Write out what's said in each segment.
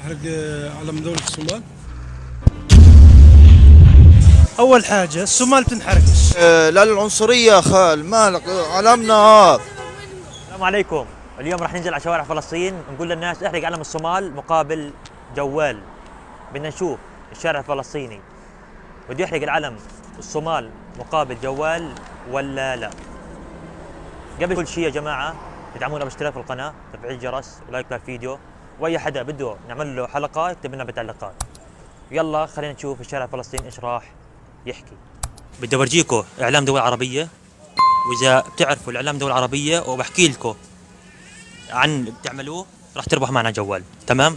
نحرق علم دولة الصومال. اول حاجه الصومال بتنحرقش. لا للعنصرية يا خال، مالك علمنا هذا. السلام عليكم. اليوم راح ننزل على شوارع فلسطين نقول للناس احرق علم الصومال مقابل جوال. بدنا نشوف الشارع الفلسطيني بده يحرق العلم الصومال مقابل جوال ولا لا. قبل كل شيء يا جماعه تدعمونا باشتراك في القناه، تفعيل الجرس ولايك للفيديو، واي حدا بده نعمل له حلقه يكتب لنا بالتعليقات. يلا خلينا نشوف الشارع الفلسطيني ايش راح يحكي. بدي اورجيكم اعلام دول عربيه، واذا بتعرفوا الاعلام دول عربيه وبحكي لكم عن اللي بتعملوه راح تربح معنا جوال. تمام؟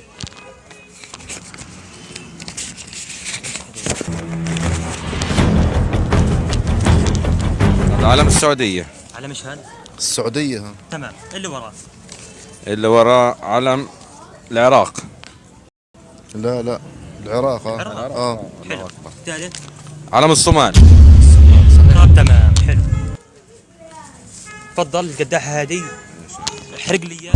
علم السعودية. علم ايش هذا؟ السعودية ها. تمام. اللي وراه؟ اللي وراه علم العراق. لا العراق حلو. الثالث؟ علم الصومال. طيب تمام حلو. تفضل القداحة هذه احرق لي اياه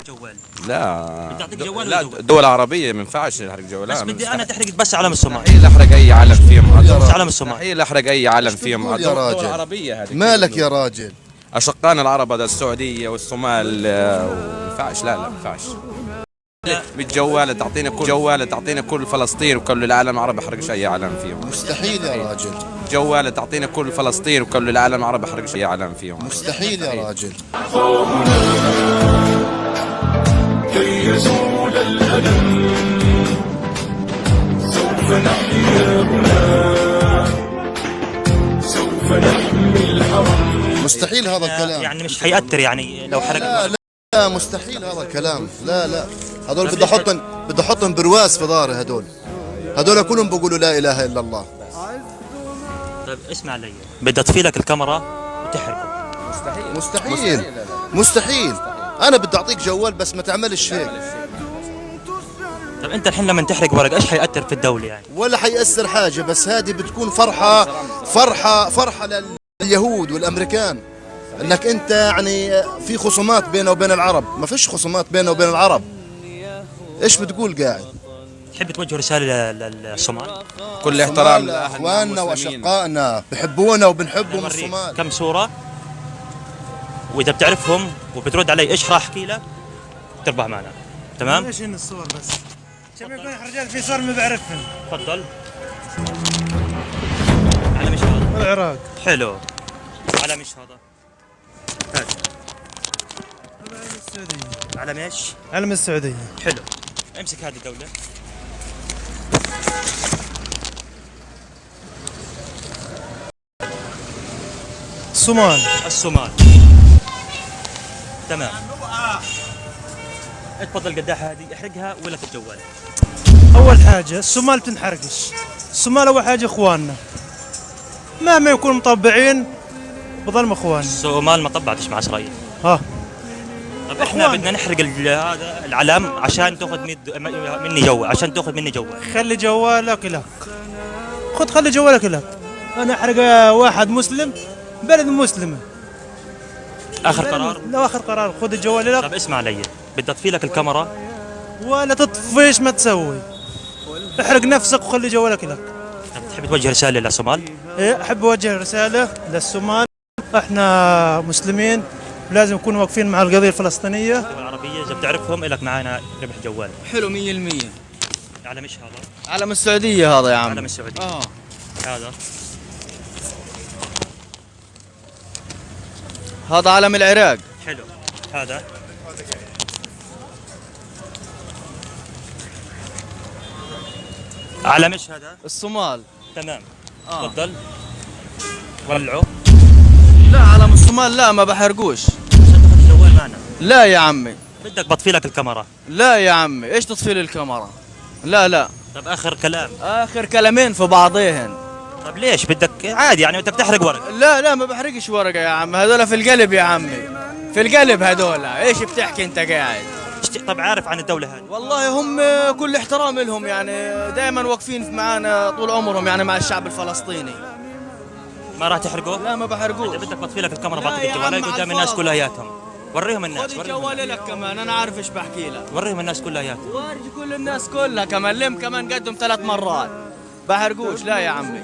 جوال. لا بدي اعطيك جوال لا، ولا جوال؟ دول عربية ما ينفعش نحرق جوالات. بس بدي انا تحرق بس علم الصومال. مستحيل احرق اي علم فيهم. بس علم الصومال. مستحيل احرق اي علم فيهم. بتقول يا دول راجل؟ عربية هذه. مالك يا راجل؟ اشقائنا العرب هذا السعودية والصومال ما ينفعش. لا ما ينفعش. بالجوال تعطينا كل فلسطين وكل العالم العربي احرقش اي علم فيهم. مستحيل يا راجل. جوال تعطينا كل فلسطين وكل العالم العربي احرقش اي علم فيهم. مستحيل يا راجل. كي يزول الألم سوف نحيا هنا، سوف نحمي الحرم. مستحيل هذا الكلام. يعني مش حيأثر يعني لو حرق. لا مستحيل هذا الكلام. لا هذول بدي احطهم برواز في ظهري. هذول كلهم بيقولوا لا اله الا الله. طيب اسمع علي، بدي اطفي لك الكاميرا وتحرقه. مستحيل. انا بدي اعطيك جوال بس ما تعملش هيك. طيب انت الحين لما تحرق ورق ايش حيأثر في الدولة يعني؟ ولا حيأثر حاجة، بس هذه بتكون فرحة لليهود والامريكان، انك انت يعني في خصومات بينه وبين العرب. ما فيش خصومات بينه وبين العرب. ايش بتقول قاعد؟ تحب توجه رسالة للصومال؟ كل احترام لاخواننا واشقائنا، بحبونا وبنحبهم الصومال. كم صورة، واذا بتعرفهم وبترد علي ايش راح احكي لك تربح معنا. تمام؟ ايش هن الصور بس؟ عشان يكون رجال في صور ما بعرفهم. تفضل. علم ايش هذا؟ العراق. حلو. علم ايش هذا؟ هات. علم السعودية. علم ايش؟ علم السعودية. حلو. امسك هذه الدولة. الصومال. تمام. اتفضل قداحة هذه احرقها ولا في الجوال. اول حاجه الصومال بتنحرقش. الصومال اول حاجه اخواننا، مهما يكونوا مطبعين بضلهم اخواننا. الصومال ما طبعتش مع اسرائيل. ها طب احنا أخوان. بدنا نحرق هذا العلم عشان تاخذ مني جوال، عشان تاخذ مني جوال. خلي جوالك لك. خلي جوالك لك. انا احرق واحد مسلم بلد مسلمه. اخر قرار. لا اخر قرار، خذ الجوال لك. طب اسمع علي، بدي اطفي لك الكاميرا. ولا تطفيش ما تسوي. احرق نفسك وخلي جوالك لك. طب تحب توجه رسالة للصومال؟ إيه، احب اوجه رساله للصومال. احنا مسلمين لازم نكون واقفين مع القضيه الفلسطينيه. الدول العربية اذا بتعرفهم لك معنا ربح جوال. حلو 100%. علم ايش هذا؟ علم السعودية هذا يا عم. علم السعودية. هذا هذا علم العراق. حلو. هذا علم ايش هذا؟ الصومال. تمام. تفضل. ولعوا. لا علم الصومال لا ما بحرقوش. عشان تاخذ الجوال معنا. لا يا عمي. بدك بطفي لك الكاميرا. لا يا عمي ايش تطفي لي الكاميرا؟ لا طب اخر كلام. اخر كلامين في بعضيهن. طب ليش بدك عادي يعني انت بتحرق ورق؟ لا ما بحرقش ورقة يا عم، هذول في القلب يا عمي، في القلب هذول. ايش بتحكي انت قاعد؟ طب عارف عن الدولة هذه؟ والله هم كل احترام لهم، يعني دائما واقفين معنا طول عمرهم، يعني مع الشعب الفلسطيني. ما راح تحرقه؟ لا ما بحرقوش. اذا بدك بطفي لك الكاميرا لا بعطيك يا الجوال عم قدام على الناس الفاضي. كلياتهم. وريهم الناس، خذ وريهم الجوال الناس. لك كمان، انا عارف ايش بحكي لك. وريهم الناس كلها اياك. ورجي كل الناس كلها كمان، لم كمان قدم 3 مرات. بحرقوش لا يا عمي،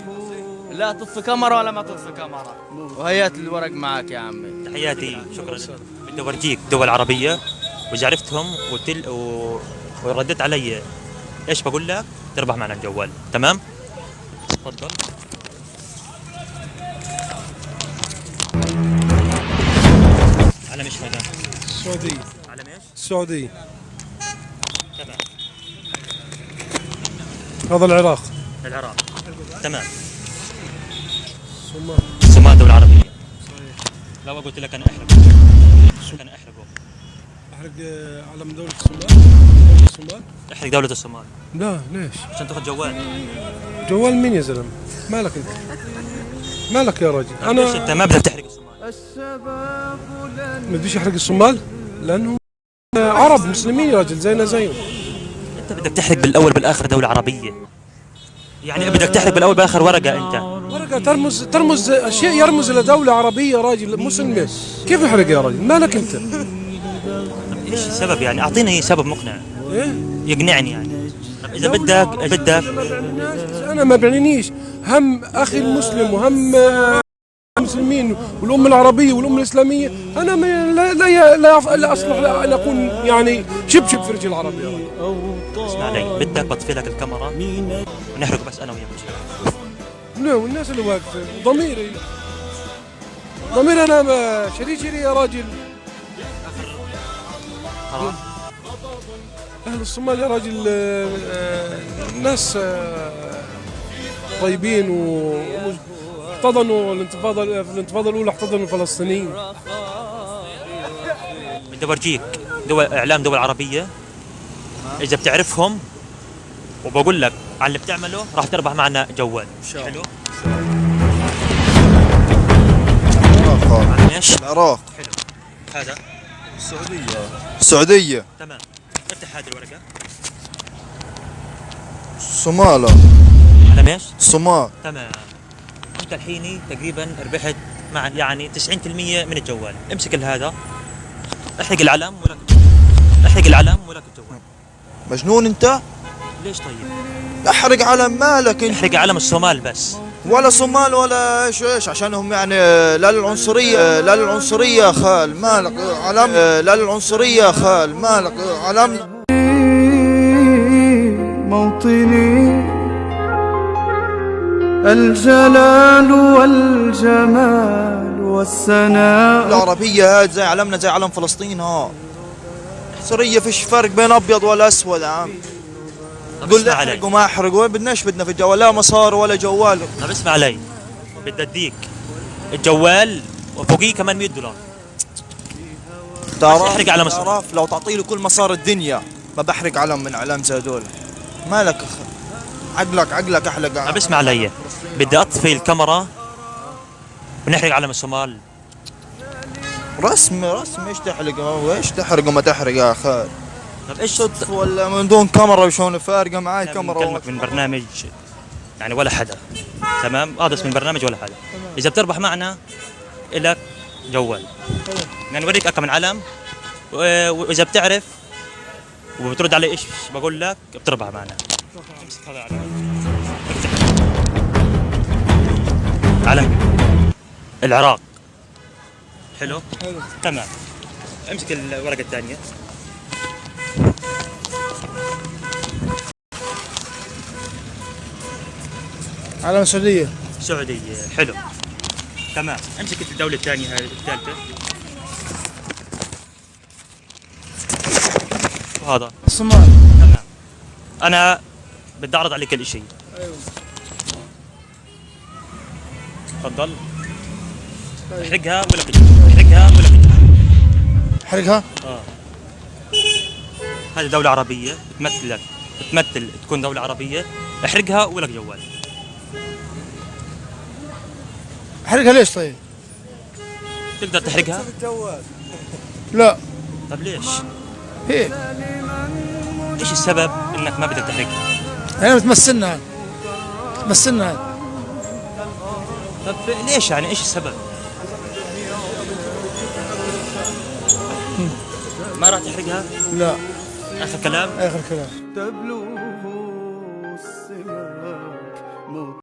لا تطفي كاميرا ولا ما تطفي كاميرا، وهيات الورق معك يا عمي. تحياتي، شكرا. بدي اورجيك دول عربيه واذا عرفتهم ورديت علي ايش بقول لك تربح معنا الجوال. تمام؟ تفضل. علم ايش هذا؟ السعودية. علم ايش؟ السعودية. تمام. هذا العراق. العراق. تمام. الصومال. الصومال دولة عربية. لو قلت لك انا احرقه. انا احرقه. احرق علم دولة الصومال. دولة الصومال. احرق دولة الصومال لا ليش؟ عشان تاخذ جوال. جوال مين يا زلمة؟ مالك انت؟ مالك يا راجل؟ ليش انت ما بدك تحرق الصومال؟ ما بديش احرق الصومال لانه عرب مسلمين يا راجل زينا زيهم. انت بدك تحرق بالاول بالاخر دولة عربية. يعني بدك تحرق بالاول بالاخر ورقة انت. ورقة ترمز شيء يرمز الى دولة عربية يا راجل مسلمة. كيف احرق يا راجل؟ مالك انت؟ طب ايش السبب يعني؟ اعطيني سبب مقنع ايه؟ يقنعني يعني. طب اذا بدك انا ما بعنينيش هم اخي المسلم وهم المسلمين والامه العربيه والامه الاسلاميه. انا ما لا اصلح ان اكون يعني شبشب في رجل العرب يا راجل. اسمع علي، بدك بطفي لك الكاميرا ونحرق بس انا وياك. لا والناس اللي واقفه ضميري انا ما شريكي يا راجل. اهل الصومال يا راجل ناس طيبين واحتضنوا الانتفاضه في الانتفاضه الاولى احتضنوا الفلسطينيين. بدي اورجيك اعلام دول عربيه اذا بتعرفهم وبقول لك على اللي بتعمله راح تربح معنا جوال. حلو؟ عن ايش؟ العراق. حلو. هذا السعودية. تمام. افتح هذه الورقه. الصومال. على ايش؟ الصومال. تمام. انت الحين تقريبا ربحت مع يعني 90% من الجوال. امسك هذا احرق العلم ولك احرق العلم ولك الجوال. مجنون انت؟ ليش طيب؟ احرق علم مالك انت؟ احرق علم الصومال بس. ولا صومال ولا ايش عشانهم يعني لا للعنصرية خال مالك علم لا للعنصرية خال مالك علم موطني الجلال والجمال والسناء. العربية هاد زي علمنا زي علم فلسطين. ها عنصرية فيش فرق بين ابيض ولا اسود يا عم. قول لي احرق وما احرق وين بدنا في الجوال؟ لا مصار ولا جوال. طب اسمع علي، بدي اديك الجوال وفوقيه كمان $100. احرق علم الصومال. تعرف لو تعطي له كل مصار الدنيا ما بحرق علم من اعلام زي هذول. مالك عقلك احلق. طب اسمع علي، بدي اطفي الكاميرا ونحرق علم الصومال. رسم ايش تحرق وايش تحرق وما تحرق يا اخي؟ طب ايش صدف ولا من دون كاميرا شلون فارقه معاي كاميرا؟ بكلمك من برنامج يعني ولا حدا. تمام؟ هذا اسم البرنامج ولا حدا. اذا بتربح معنا الك جوال. يعني نوريك اكم من علم واذا بتعرف وبترد علي ايش بقول لك بتربح معنا. امسك هذا علم العراق. حلو؟ تمام. امسك الورقه الثانيه. علم السعودية. سعودية. حلو. تمام. امسك الدولة الثانية هذه الثالثة. وهذا الصومال. تمام. أنا بدي أعرض عليك الإشي. ايوه. تفضل. احرقها ولا احرقها. هذه دولة عربية بتمثل تكون دولة عربية. احرقها ولك جوال. احرقها ليش طيب؟ تقدر تحرقها؟ لا. طب ليش؟ هيك. ايش السبب انك ما بدك تحرقها؟ انا بتمثلنا طب ليش يعني ايش السبب؟ ما راح تحرقها؟ لا. اخر كلام؟ آخر كلام. تبلغ السماك